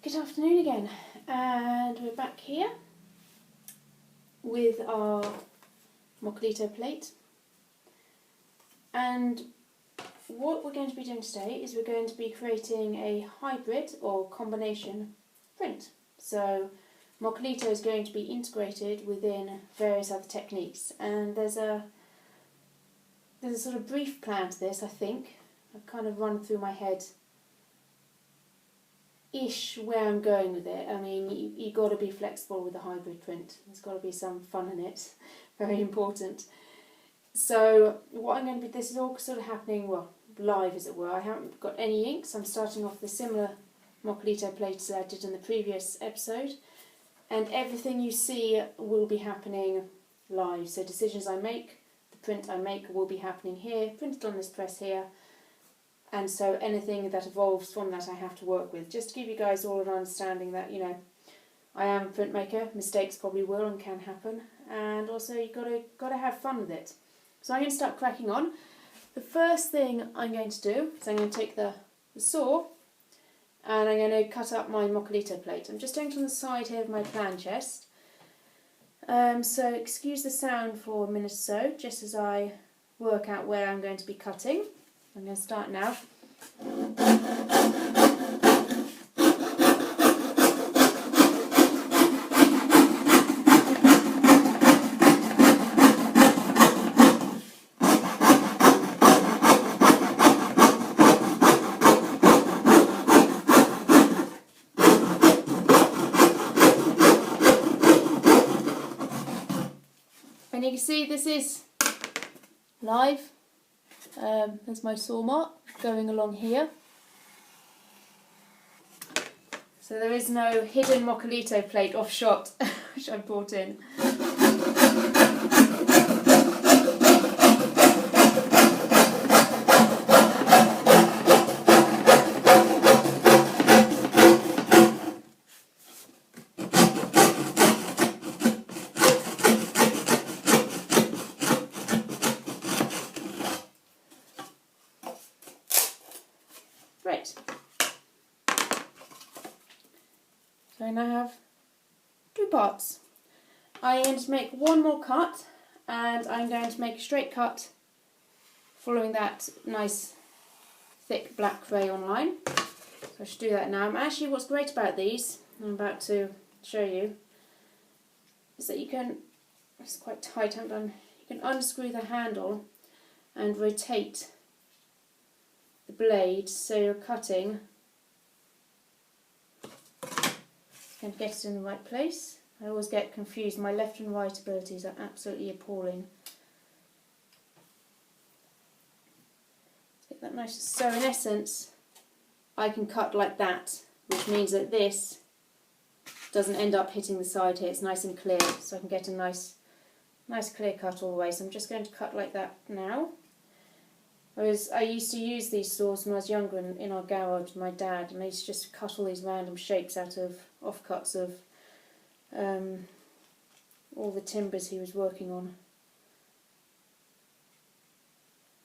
Good afternoon again, and we're back here with our Mokulito plate. And what we're going to be doing today is we're going to be creating a hybrid or combination print. So Mokulito is going to be integrated within various other techniques, and there's a sort of brief plan to this. I think I've kind of run through my head where I'm going with it. I mean, you got to be flexible with the hybrid print. There's got to be some fun in it. Very important. So what I'm going to be, this is all sort of happening, well, live as it were. I haven't got any inks. I'm starting off with similar Mokulito plates that I did in the previous episode, and everything you see will be happening live. So decisions I make, the print I make will be happening here, printed on this press here. And so anything that evolves from that I have to work with. Just to give you guys all an understanding that, you know, I am a printmaker. Mistakes probably will and can happen. And also you've got to have fun with it. So I'm going to start cracking on. The first thing I'm going to do is I'm going to take the saw and I'm going to cut up my Mokulito plate. I'm just doing it on the side here of my plan chest. So excuse the sound for a minute or so, just as I work out where I'm going to be cutting. I'm going to start now. And you can see this is live. There's my saw mark going along here. So there is no hidden Mokulito plate off shot, which I brought in. Right, so I now have two parts. I'm going to make one more cut, and I'm going to make a straight cut following that nice thick black crayon line. So I should do that now. Actually, what's great about these, I'm about to show you, is that you can, it's quite tight, haven't done, you can unscrew the handle and rotate the blade so you're cutting and get it in the right place. I always get confused. My left and right abilities are absolutely appalling. Let's get that nice. So in essence, I can cut like that, which means that this doesn't end up hitting the side here. It's nice and clear, so I can get a nice clear cut all the way. So I'm just going to cut like that now. Whereas I used to use these saws when I was younger in our garage with my dad, and I used to just cut all these random shapes out of offcuts of all the timbers he was working on.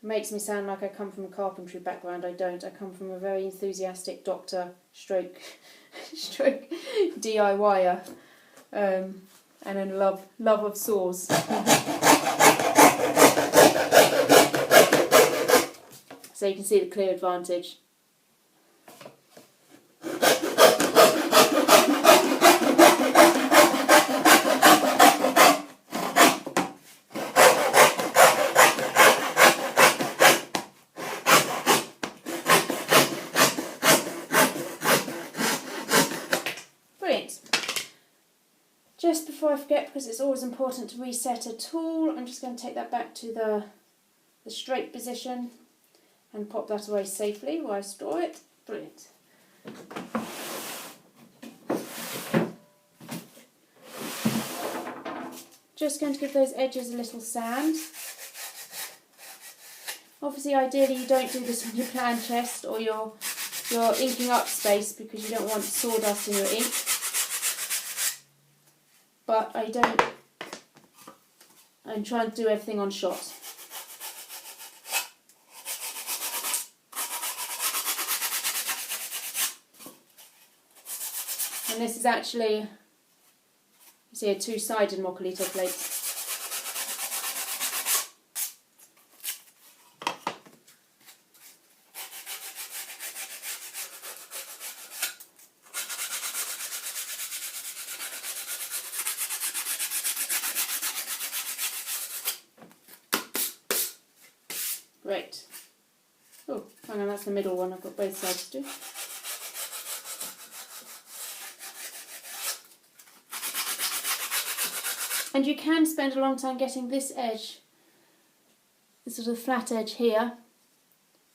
It makes me sound like I come from a carpentry background. I don't. I come from a very enthusiastic doctor stroke DIYer, and a love of saws. So you can see the clear advantage. Brilliant. Just before I forget, because it's always important to reset a tool, I'm just going to take that back to the straight position and pop that away safely where I store it. Brilliant. Just going to give those edges a little sand. Obviously, ideally you don't do this on your plan chest or your inking up space, because you don't want sawdust in your ink. But I'm trying to do everything on shot. And this is actually, you see, a two-sided Mokulito plate. Great. Oh, hang on, that's the middle one. I've got both sides to do. And you can spend a long time getting this edge, this sort of flat edge here,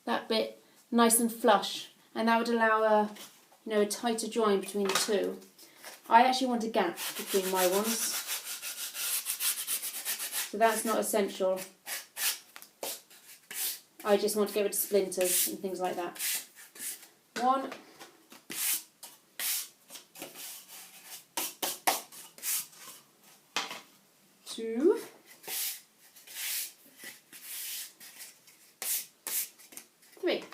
that bit, nice and flush, and that would allow a, you know, a tighter join between the two. I actually want a gap between my ones, so that's not essential. I just want to get rid of splinters and things like that. 1, 2, 3.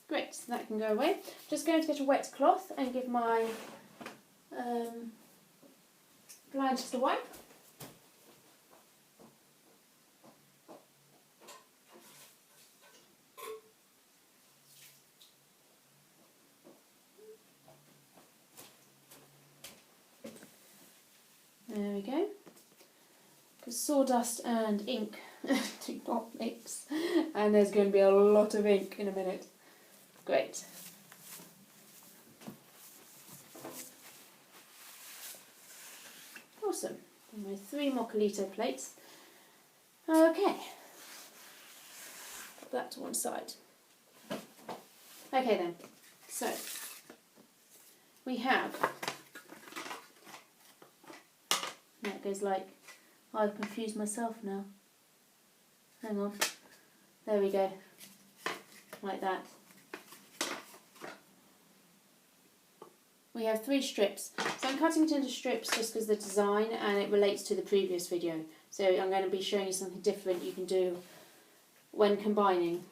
Great, so that can go away. Just going to get a wet cloth and give my blind just a wipe. There we go. Because sawdust and ink do not mix, and there's going to be a lot of ink in a minute. Great. Awesome. And my 3 Mokulito plates. Okay. Put that to one side. Okay then. So we have. That goes like. I've confused myself now. Hang on. There we go. Like that. We have 3 strips. So I'm cutting it into strips just because the design and it relates to the previous video. So I'm going to be showing you something different you can do when combining.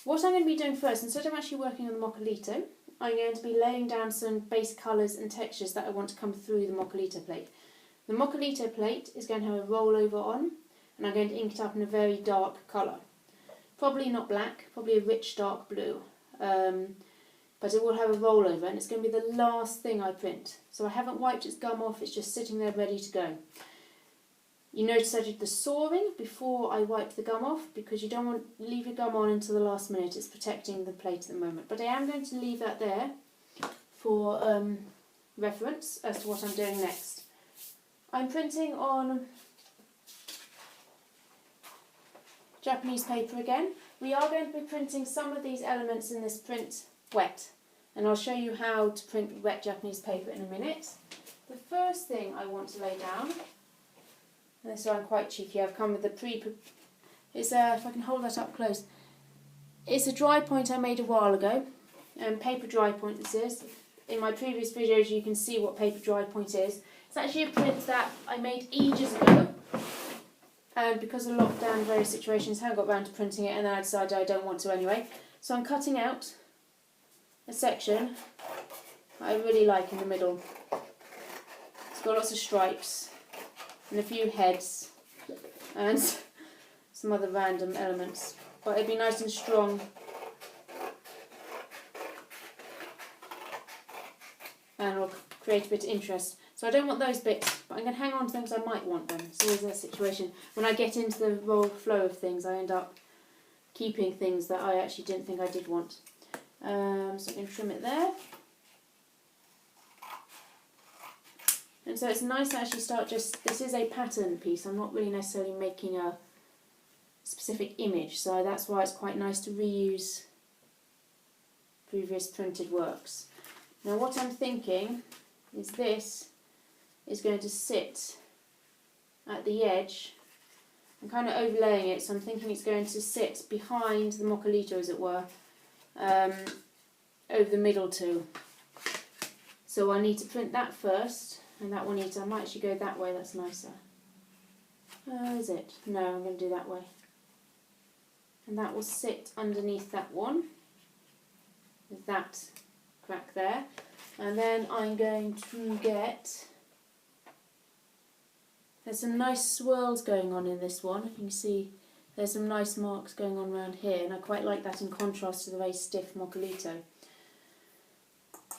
What I'm going to be doing first, instead of actually working on the Mokulito, I'm going to be laying down some base colours and textures that I want to come through the Mokulito plate. The Mokulito plate is going to have a rollover on, and I'm going to ink it up in a very dark colour. Probably not black, probably a rich dark blue. But it will have a rollover, and it's going to be the last thing I print. So I haven't wiped its gum off, it's just sitting there ready to go. You notice I did the sawing before I wiped the gum off, because you don't want to leave your gum on until the last minute. It's protecting the plate at the moment. But I am going to leave that there for reference as to what I'm doing next. I'm printing on Japanese paper again. We are going to be printing some of these elements in this print wet, and I'll show you how to print with wet Japanese paper in a minute. The first thing I want to lay down, and this is why I'm quite cheeky, I've come with the if I can hold that up close, it's a dry point I made a while ago, and paper dry point this is. In my previous videos you can see what paper dry point is. It's actually a print that I made ages ago, and because of lockdown and various situations I haven't got round to printing it, and then I decided I don't want to anyway. So I'm cutting out a section I really like in the middle. It's got lots of stripes and a few heads and some other random elements, but it'd be nice and strong and it'll create a bit of interest. So I don't want those bits, but I'm going to hang on to them because I might want them. It's always a situation. When I get into the raw flow of things, I end up keeping things that I actually didn't think I did want. So I'm going to trim it there. And so it's nice to actually start this is a pattern piece. I'm not really necessarily making a specific image, so that's why it's quite nice to reuse previous printed works. Now what I'm thinking is this is going to sit at the edge. I'm kind of overlaying it, so I'm thinking it's going to sit behind the Mokulito, as it were, over the middle too. So I need to print that first, and that one I might actually go that way, that's nicer. Is it? No, I'm going to do that way. And that will sit underneath that one, with that crack there. And then I'm going to get, there's some nice swirls going on in this one. You can see there's some nice marks going on around here, and I quite like that in contrast to the very stiff Mokulito.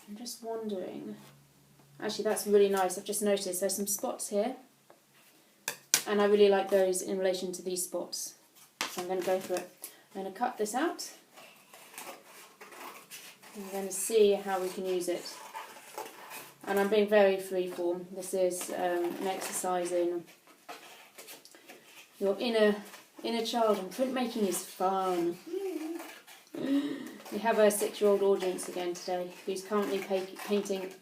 I'm just wondering, actually that's really nice, I've just noticed there's some spots here, and I really like those in relation to these spots. So I'm going to go for it. I'm going to cut this out, and we're going to see how we can use it. And I'm being very freeform. This is an exercise in your inner child, and printmaking is fun. We have a 6-year-old audience again today who's currently painting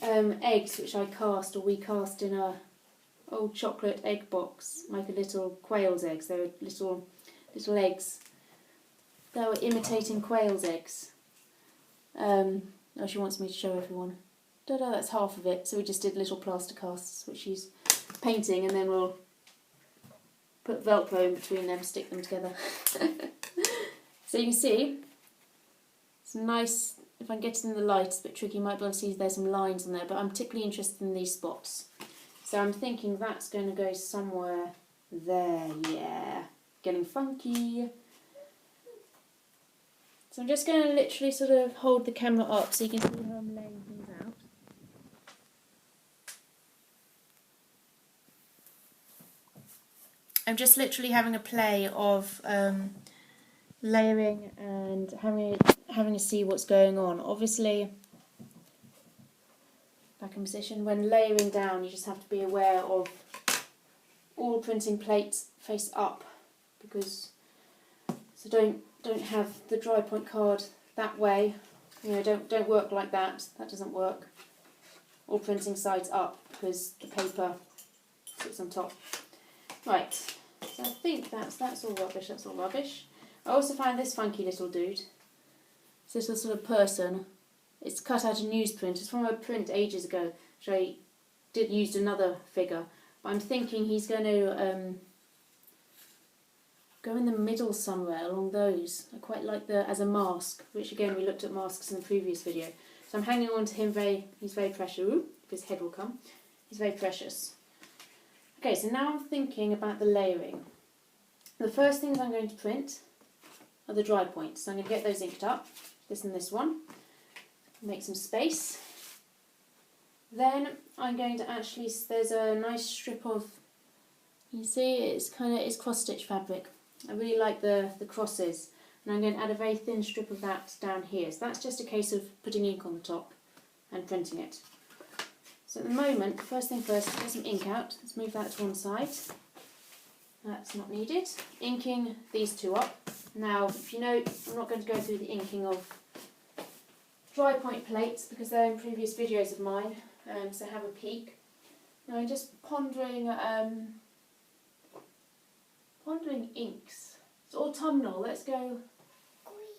eggs, which I cast, or we cast in a old chocolate egg box, like a little quail's eggs. They were little eggs. They were imitating quail's eggs. Oh, she wants me to show everyone. Ta-da, that's half of it. So we just did little plaster casts, which she's painting, and then we'll put Velcro in between them, stick them together. So you can see, it's nice. If I can get it in the light, it's a bit tricky. You might be able to see there's some lines on there, but I'm particularly interested in these spots. So I'm thinking that's going to go somewhere there, yeah. Getting funky. So I'm just going to literally sort of hold the camera up so you can see how I'm laying things out. I'm just literally having a play of layering and having to see what's going on. Obviously, back in position, when layering down you just have to be aware of all printing plates face up, because so don't have the dry point card that way, you know, don't work like that, that doesn't work. All printing sides up because the paper sits on top. Right, so I think that's all rubbish. I also found this funky little dude. It's this little sort of person. It's cut out of newsprint. It's from a print ages ago, which I used another figure. But I'm thinking he's going to go in the middle somewhere along those. I quite like as a mask, which again we looked at masks in the previous video. So I'm hanging on to him he's very precious. Ooh, if his head will come. He's very precious. Okay, so now I'm thinking about the layering. The first things I'm going to print are the dry points. So I'm going to get those inked up, this and this one. Make some space. Then I'm going to actually, there's a nice strip of, you see, it's cross stitch fabric. I really like the crosses, and I'm going to add a very thin strip of that down here. So that's just a case of putting ink on the top and printing it. So at the moment, first thing first, get some ink out. Let's move that to one side. That's not needed. Inking these two up. Now, if you know, I'm not going to go through the inking of dry point plates because they're in previous videos of mine, so have a peek. Now I'm just pondering inks. It's autumnal. Let's go. Green.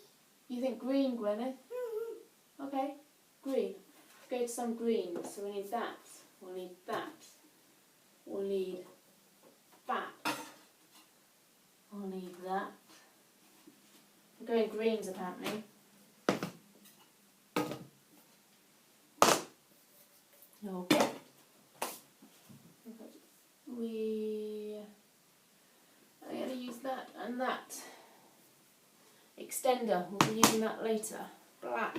You think green, Gwyneth? Mm-hmm. Okay, green. Let's go to some greens. So we need that. We'll need that. We'll need that. We'll need that. We're going greens apparently. Okay. I'm going to use that and that. Extender, we'll be using that later. Black.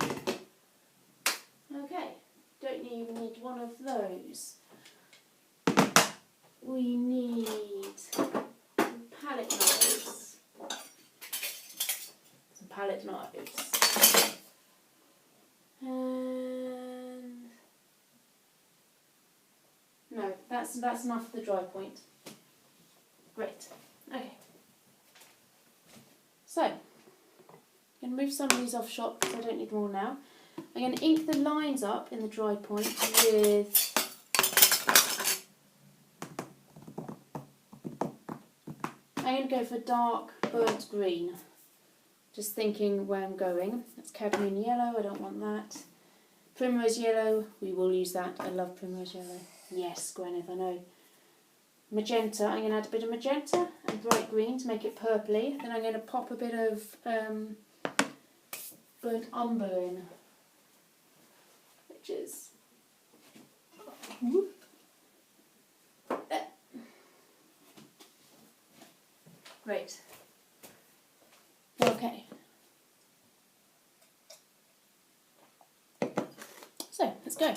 Okay, don't even need one of those. We need palette knives. Some palette knives. And no, that's enough for the dry point. Great. Okay. So, I'm going to move some of these off shot because I don't need them all now. I'm going to ink the lines up in the dry point with I'm going to go for dark burnt green. Just thinking where I'm going. That's cadmium yellow, I don't want that. Primrose yellow, we will use that. I love primrose yellow. Yes, Gwyneth, I know. Magenta, I'm going to add a bit of magenta and bright green to make it purpley. Then I'm going to pop a bit of burnt umber in. pictures. There. Great. Okay. So, let's go.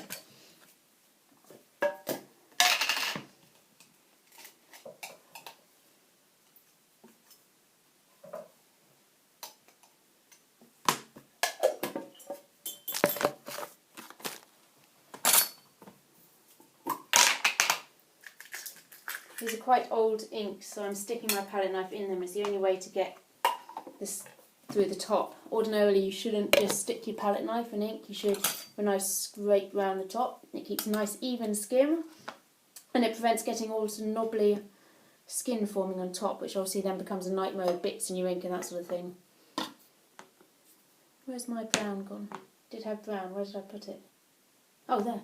These are quite old inks, so I'm sticking my palette knife in them. It's the only way to get this through the top. Ordinarily you shouldn't just stick your palette knife in ink, you should have a nice scrape round the top. It keeps a nice even skim and it prevents getting all sort of knobbly skin forming on top, which obviously then becomes a nightmare with bits in your ink and that sort of thing. Where's my brown gone? Did have brown, where did I put it? Oh, there.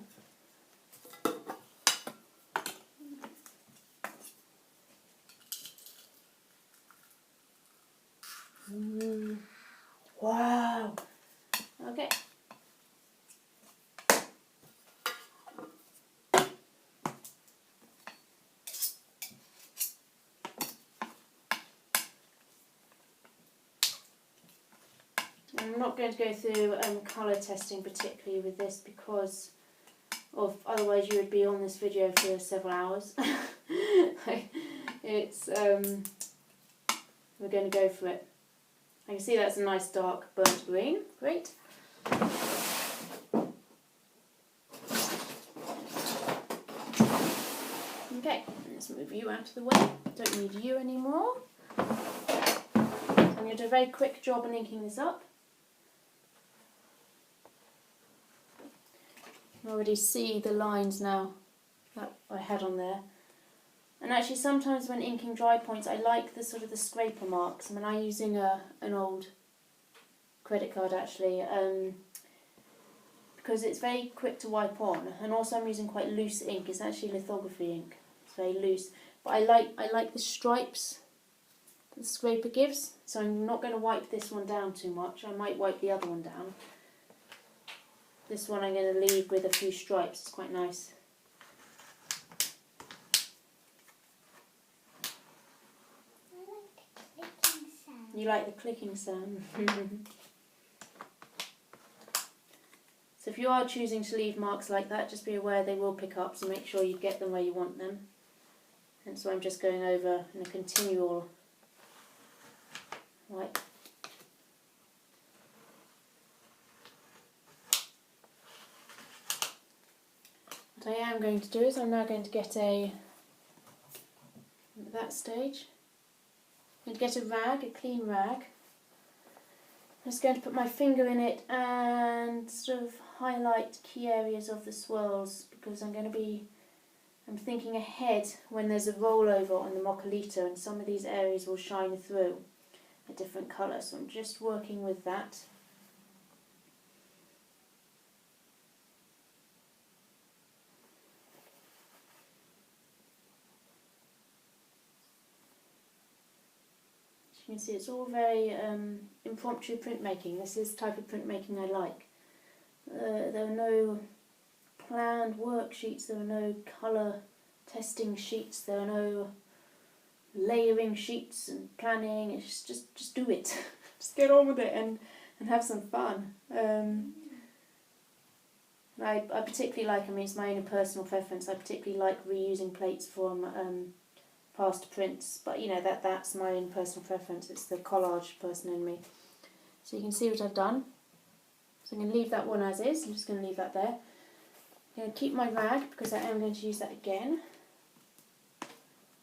Wow. Okay. I'm not going to go through colour testing particularly with this because of otherwise you would be on this video for several hours. It's we're going to go for it. I can see that's a nice dark burnt green. Great. Okay, let's move you out of the way. Don't need you anymore. So I'm going to do a very quick job on inking this up. You can already see the lines now that I had on there. And actually sometimes when inking dry points I like the sort of the scraper marks. I mean, I'm using an old credit card actually because it's very quick to wipe on, and also I'm using quite loose ink. It's actually lithography ink. It's very loose. But I like the stripes that the scraper gives, so I'm not going to wipe this one down too much. I might wipe the other one down. This one I'm going to leave with a few stripes. It's quite nice. You like the clicking sound? So if you are choosing to leave marks like that, just be aware they will pick up, so make sure you get them where you want them. And so I'm just going over in a continual wipe. What I am going to do is I'm now going to get at that stage, I'm going to get a rag, a clean rag. I'm just going to put my finger in it and sort of highlight key areas of the swirls, because I'm thinking ahead when there's a rollover on the Mokulito and some of these areas will shine through a different colour, so I'm just working with that. You can see it's all very impromptu printmaking. This is the type of printmaking I like. There are no planned worksheets, there are no colour testing sheets, there are no layering sheets and planning. It's just do it. Just get on with it and have some fun. I particularly like, I mean it's my own personal preference, I particularly like reusing plates from past prints, but you know that's my own personal preference. It's the collage person in me. So you can see what I've done. So I'm going to leave that one as is. I'm just going to leave that there. I'm going to keep my rag because I am going to use that again.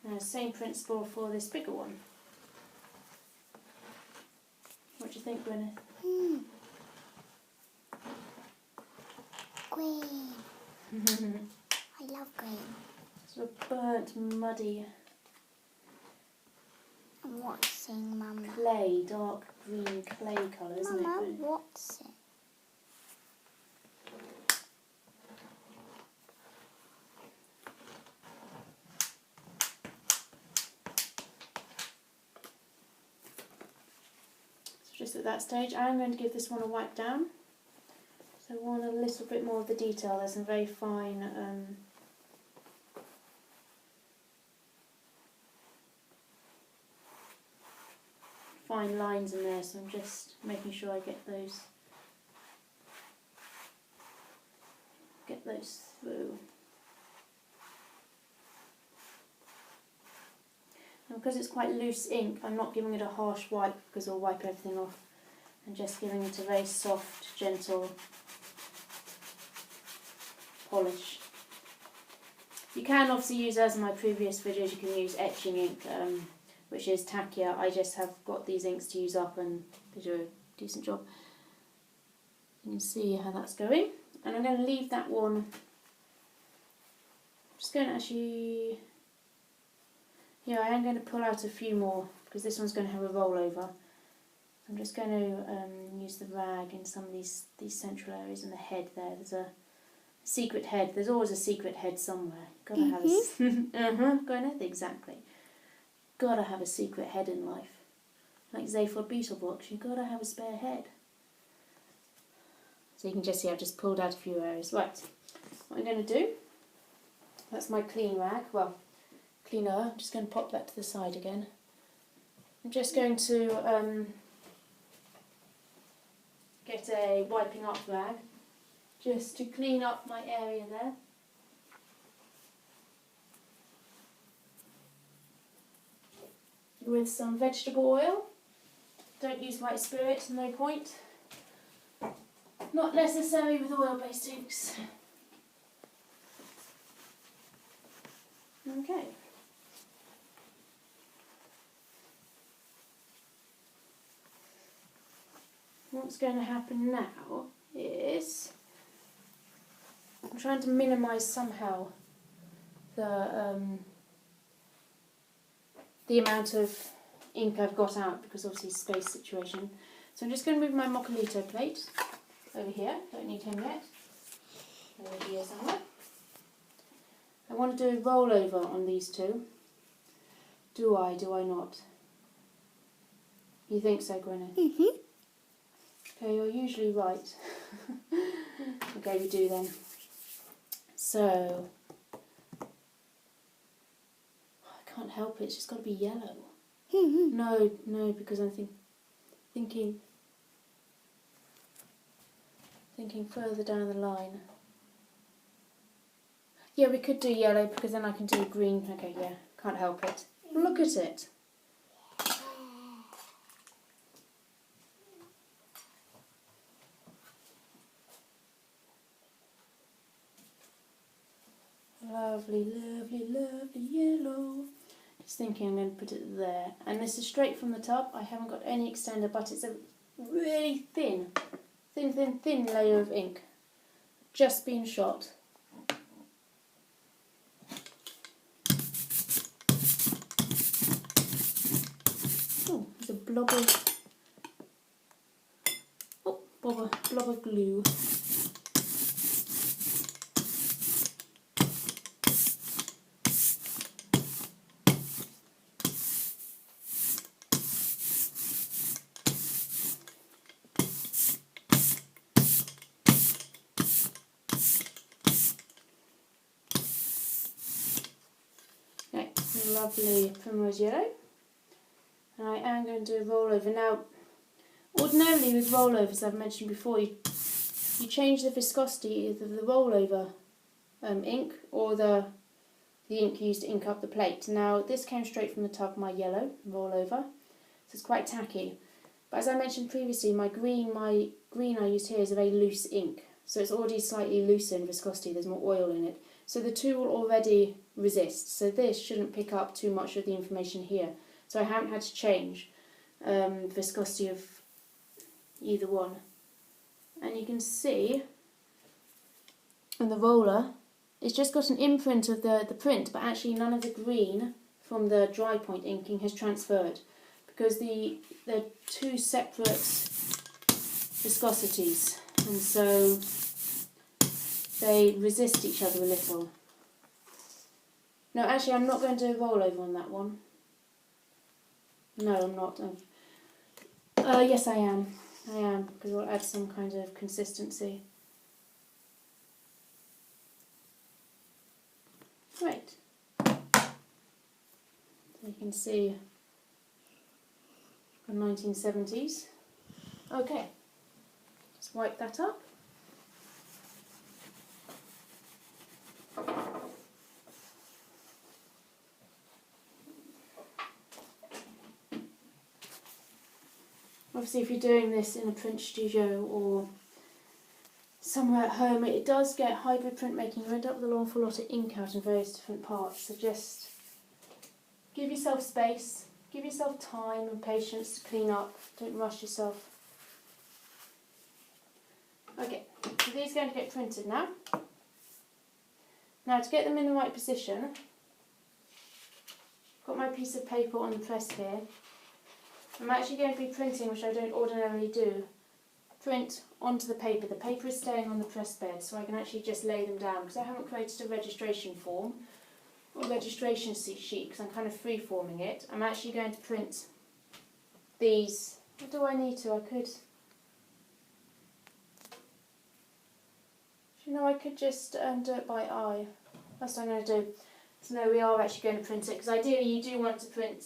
And same principle for this bigger one. What do you think, Gwyneth? Green. I love green. Sort of burnt, muddy. I'm watching Mama. Clay, dark green clay colour, isn't Mama, it? what's it? So just at that stage, I'm going to give this one a wipe down. So I want a little bit more of the detail. There's some very fine fine lines in there, so I'm just making sure I get those through. And because it's quite loose ink, I'm not giving it a harsh wipe because it'll wipe everything off. I'm just giving it a very soft, gentle polish. You can obviously use, as in my previous videos, you can use etching ink, which is tackier. I just have got these inks to use up and they do a decent job. You can see how that's going. And I'm going to leave that one. I'm just going to actually... Yeah, I am going to pull out a few more because this one's going to have a rollover. I'm just going to use the rag in some of these central areas and the head there. There's a secret head. There's always a secret head somewhere. Gotta have a... Go ahead, exactly. Gotta have a secret head in life. Like Zaphod Beetlebrox, you gotta have a spare head. So you can just see I've just pulled out a few areas. Right, what I'm going to do, that's my clean rag, well, cleaner. I'm just going to pop that to the side again. I'm just going to get a wiping up rag just to clean up my area there. With some vegetable oil. Don't use white spirit, no point. Not necessary with oil-based inks. Okay. What's going to happen now is I'm trying to minimise somehow the amount of ink I've got out because obviously space situation. So I'm just going to move my Mokulito plate over here. Don't need him yet. Over here somewhere. I want to do a rollover on these two. Do I not? You think so, Gwyneth? Mm-hmm. Okay, you're usually right. Okay, we do then. So, I can't help it, it's just got to be yellow. Mm-hmm. No, because I'm thinking further down the line. Yeah, we could do yellow because then I can do green. Okay, yeah, can't help it. Look at it. Lovely, lovely, lovely yellow. Just thinking I'm going to put it there. And this is straight from the tub. I haven't got any extender, but it's a really thin layer of ink. Just been shot. Oh, there's a blob of glue. Lovely primrose yellow, and I am going to do a rollover. Now, ordinarily with rollovers, I've mentioned before, you change the viscosity of the rollover ink or the ink used to ink up the plate. Now, this came straight from the tub, my yellow rollover, so it's quite tacky. But as I mentioned previously, my green I used here is a very loose ink, so it's already slightly looser in viscosity. There's more oil in it. So the two will already resist. So this shouldn't pick up too much of the information here. So I haven't had to change viscosity of either one. And you can see on the roller, it's just got an imprint of the print, but actually none of the green from the dry point inking has transferred because they're two separate viscosities, and so they resist each other a little. No, actually, I'm not going to do a rollover on that one. No, I'm not. Yes, I am. Because I'll add some kind of consistency. can see from 1970s. Okay, just wipe that up. Obviously, if you're doing this in a print studio or somewhere at home, it does get hybrid printmaking. You end up with an awful lot of ink out in various different parts. So just give yourself space, give yourself time and patience to clean up. Don't rush yourself. Okay, so these are going to get printed now. Now to get them in the right position, I've got my piece of paper on the press here. I'm actually going to be printing, which I don't ordinarily do, print onto the paper. The paper is staying on the press bed, so I can actually just lay them down because I haven't created a registration form or registration sheet because I'm kind of free-forming it. I'm actually going to print these. What do I need to? I could... I could just do it by eye. That's what I'm going to do. So no, we are actually going to print it because ideally you do want to print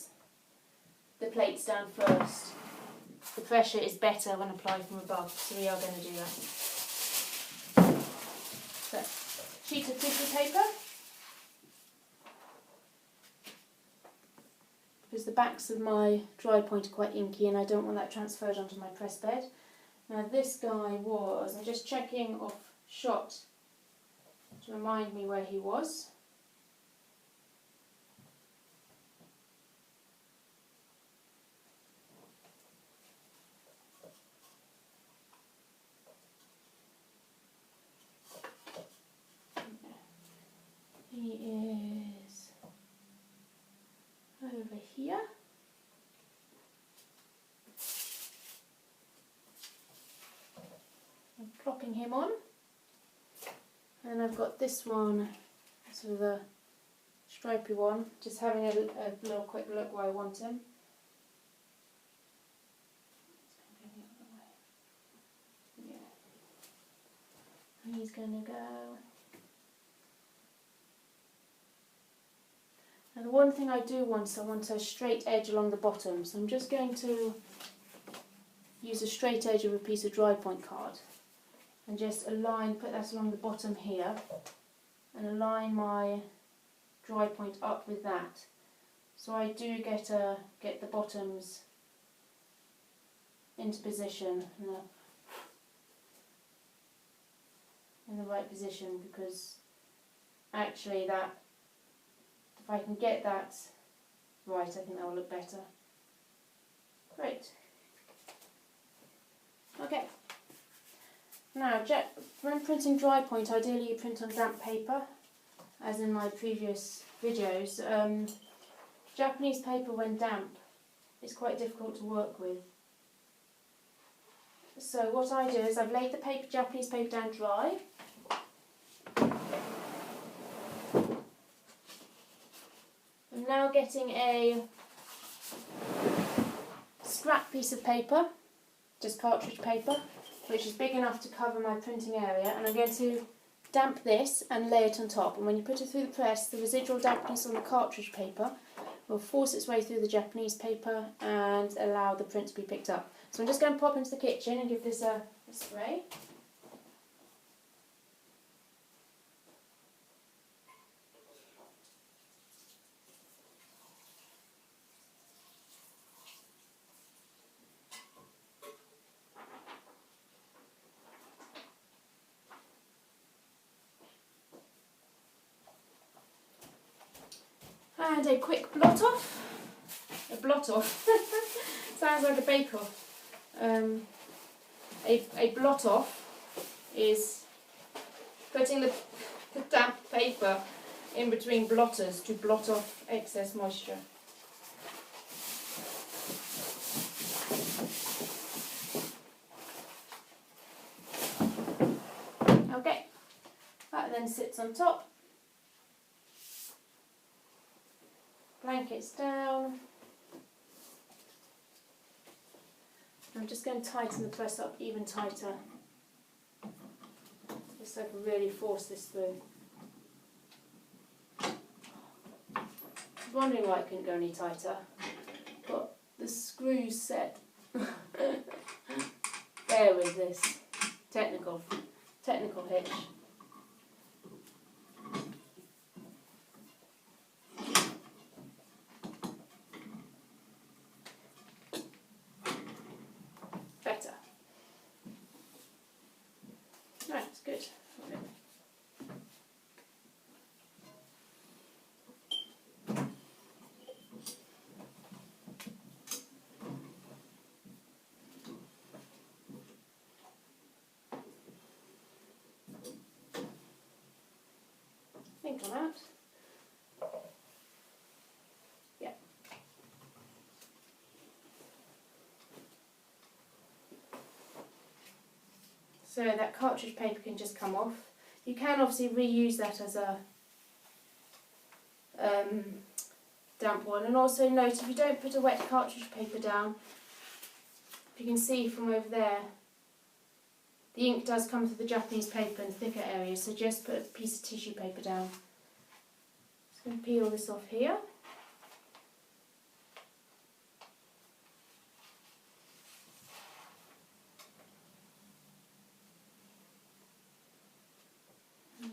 the plates down first. The pressure is better when applied from above, so we are going to do that. So, sheet of tissue paper. Because the backs of my dry point are quite inky and I don't want that transferred onto my press bed. Now this guy was, I'm just checking off shot to remind me where he was. He is over here. I'm plopping him on. And I've got this one, sort of a stripy one, just having a little quick look where I want him. Yeah. And he's going to go. Now the one thing I do want is I want a straight edge along the bottom, so I'm just going to use a straight edge of a piece of dry point card and just align, put that along the bottom here and align my dry point up with that. So I do get the bottoms into position in the right position, because actually that, if I can get that right, I think that will look better. Great. Okay. Now, when printing dry point, ideally you print on damp paper, as in my previous videos. Japanese paper, when damp, is quite difficult to work with. So what I do is I've laid the Japanese paper down dry. I'm now getting a scrap piece of paper, just cartridge paper, which is big enough to cover my printing area, and I'm going to damp this and lay it on top. And when you put it through the press, the residual dampness on the cartridge paper will force its way through the Japanese paper and allow the print to be picked up. So I'm just going to pop into the kitchen and give this a spray. And a quick blot off. A blot off. Sounds like a bake off. A blot off is putting the damp paper in between blotters to blot off excess moisture. Okay, that then sits on top. Blankets down. I'm just going to tighten the press up even tighter, just so I can really force this through. wondering why it couldn't go any tighter. Got the screws set. Bear with this technical hitch. Better. Right, it's good. I think I'm out. Yeah. So that cartridge paper can just come off. You can obviously reuse that as a damp one. And also note, if you don't put a wet cartridge paper down, if you can see from over there, the ink does come through the Japanese paper in thicker areas, so just put a piece of tissue paper down. Just going to peel this off here.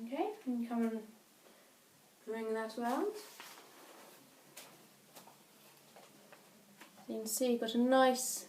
Okay, and come and bring that round. So you can see you've got a nice